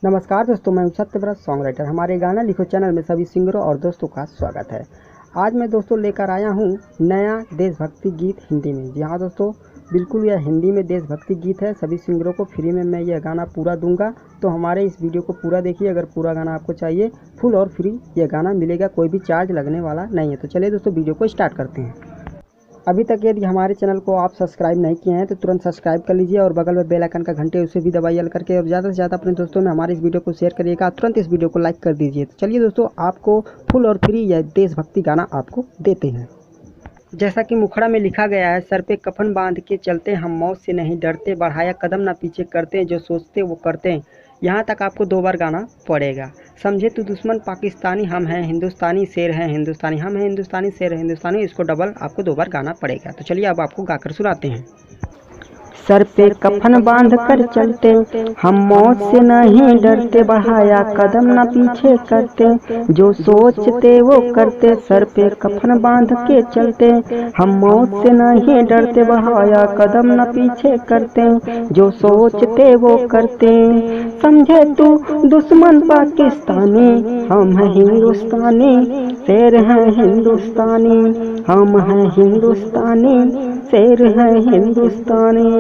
नमस्कार दोस्तों, मैं हूं सत्यव्रत सॉन्ग राइटर। हमारे गाना लिखो चैनल में सभी सिंगरों और दोस्तों का स्वागत है। आज मैं दोस्तों लेकर आया हूं नया देशभक्ति गीत हिंदी में। जी हाँ दोस्तों, बिल्कुल यह हिंदी में देशभक्ति गीत है। सभी सिंगरों को फ्री में मैं यह गाना पूरा दूंगा, तो हमारे इस वीडियो को पूरा देखिए। अगर पूरा गाना आपको चाहिए फुल और फ्री यह गाना मिलेगा, कोई भी चार्ज लगने वाला नहीं है। तो चलिए दोस्तों वीडियो को स्टार्ट करते हैं। अभी तक यदि हमारे चैनल को आप सब्सक्राइब नहीं किए हैं तो तुरंत सब्सक्राइब कर लीजिए और बगल में बेल आइकन का घंटे उसे भी दबाइए करके, और ज़्यादा से ज़्यादा अपने दोस्तों में हमारे इस वीडियो को शेयर करिएगा। तुरंत इस वीडियो को लाइक कर दीजिए। तो चलिए दोस्तों, आपको फुल और फ्री यह देशभक्ति गाना आपको देते हैं। जैसा कि मुखड़ा में लिखा गया है, सर पे कफन बांध के चलते हम मौत से नहीं डरते, बढ़ाया कदम ना पीछे करते, जो सोचते वो करते हैं। यहाँ तक आपको 2 बार गाना पड़ेगा। समझे तू दुश्मन पाकिस्तानी, हम हैं हिंदुस्तानी, शेर हैं हिंदुस्तानी, हम हैं हिंदुस्तानी, शेर है हिंदुस्तानी। इसको डबल आपको 2 बार गाना पड़ेगा। तो चलिए अब आपको गाकर सुनाते हैं। सर पे कफन बांध कर चलते हम मौत से नहीं डरते, बढ़ाया कदम न पीछे करते, जो सोचते वो करते। सर पे कफन बांध के चलते हम मौत से नहीं डरते, बढ़ाया कदम न पीछे करते, जो सोचते वो करते। समझे तू दुश्मन पाकिस्तानी, हम हैं हिंदुस्तानी, शेर हैं हिंदुस्तानी, हम हैं हिंदुस्तानी, शेर हैं हिंदुस्तानी।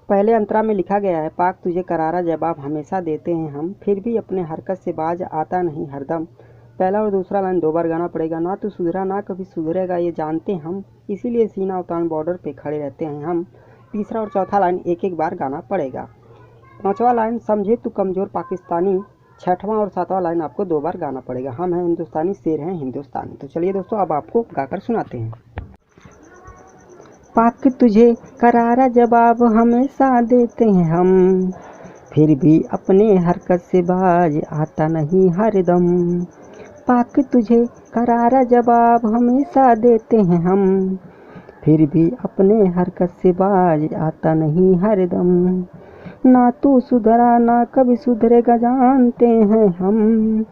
पहले अंतरा में लिखा गया है, पाक तुझे करारा जवाब हमेशा देते हैं हम, फिर भी अपने हरकत से बाज आता नहीं हरदम। पहला और दूसरा लाइन 2 बार गाना पड़ेगा। ना तू सुधरा ना कभी सुधरेगा ये जानते हम, इसीलिए सीना उतान बॉर्डर पे खड़े रहते हैं हम। तीसरा और चौथा लाइन एक एक बार गाना पड़ेगा। 5वां लाइन समझे तू कमज़ोर पाकिस्तानी, 6वां और 7वां लाइन आपको 2 बार गाना पड़ेगा। हम हैं हिंदुस्तानी, शेर हैं हिंदुस्तानी। तो चलिए दोस्तों अब आपको गाकर सुनाते हैं। पाक तुझे करारा जवाब हमेशा देते हैं हम, फिर भी अपने हरकत से बाज आता नहीं हरदम। पाक तुझे करारा जवाब हमेशा देते हैं हम, फिर भी अपने हरकत से बाज आता नहीं हरदम। ना तू सुधरा ना कभी सुधरेगा जानते हैं हम,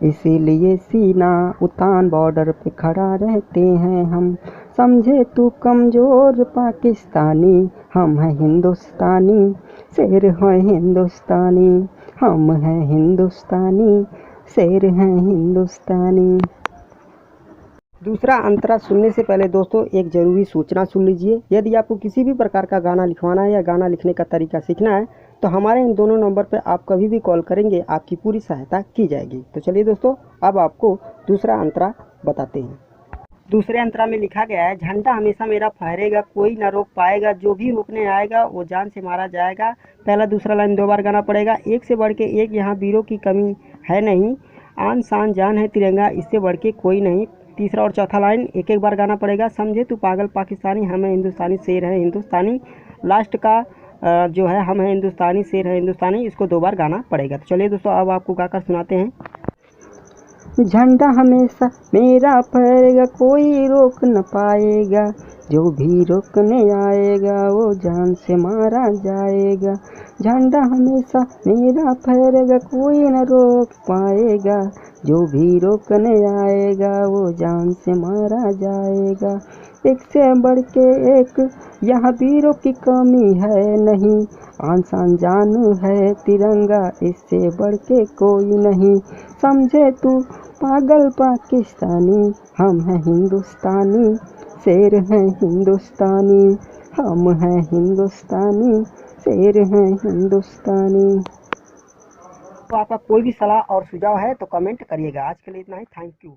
इसीलिए सीना उतान बॉर्डर पे खड़ा रहते हैं हम। समझे तू कमज़ोर पाकिस्तानी, हम हैं हिंदुस्तानी, शेर हैं हिंदुस्तानी, हम हैं हिंदुस्तानी, शेर हैं हिंदुस्तानी। दूसरा अंतरा सुनने से पहले दोस्तों एक ज़रूरी सूचना सुन लीजिए। यदि आपको किसी भी प्रकार का गाना लिखवाना है या गाना लिखने का तरीका सीखना है तो हमारे इन दोनों नंबर पर आप कभी भी कॉल करेंगे, आपकी पूरी सहायता की जाएगी। तो चलिए दोस्तों अब आपको दूसरा अंतरा बताते हैं। दूसरे अंतरा में लिखा गया है, झंडा हमेशा मेरा फहरेगा, कोई ना रोक पाएगा, जो भी रोकने आएगा वो जान से मारा जाएगा। पहला दूसरा लाइन 2 बार गाना पड़ेगा। एक से बढ़ के एक यहाँ वीरों की कमी है नहीं, आन शान जान है तिरंगा, इससे बढ़ के कोई नहीं। तीसरा और चौथा लाइन एक एक बार गाना पड़ेगा। समझे तू पागल पाकिस्तानी, हम हैं हिंदुस्तानी, शेर है हिंदुस्तानी। लास्ट का जो है हम हैं हिंदुस्तानी, शेर है हिंदुस्तानी, इसको 2 बार गाना पड़ेगा। तो चलिए दोस्तों अब आपको गाकर सुनाते हैं। झंडा हमेशा मेरा फहरेगा, कोई रोक न पाएगा, जो भी रोकने आएगा वो जान से मारा जाएगा। झंडा हमेशा मेरा फहरेगा, कोई न रोक पाएगा, जो भी रोकने आएगा वो जान से मारा जाएगा। एक से बढ़ के एक यहाँ वीरों की कमी है नहीं, आन शान जान है तिरंगा, इससे बढ़ के कोई नहीं। समझे तू पागल पाकिस्तानी, हम हैं हिंदुस्तानी, शेर हैं हिंदुस्तानी, हम हैं हिंदुस्तानी, शेर हैं हिंदुस्तानी। तो आपका कोई भी सलाह और सुझाव है तो कमेंट करिएगा। आज के लिए इतना ही। Thank you.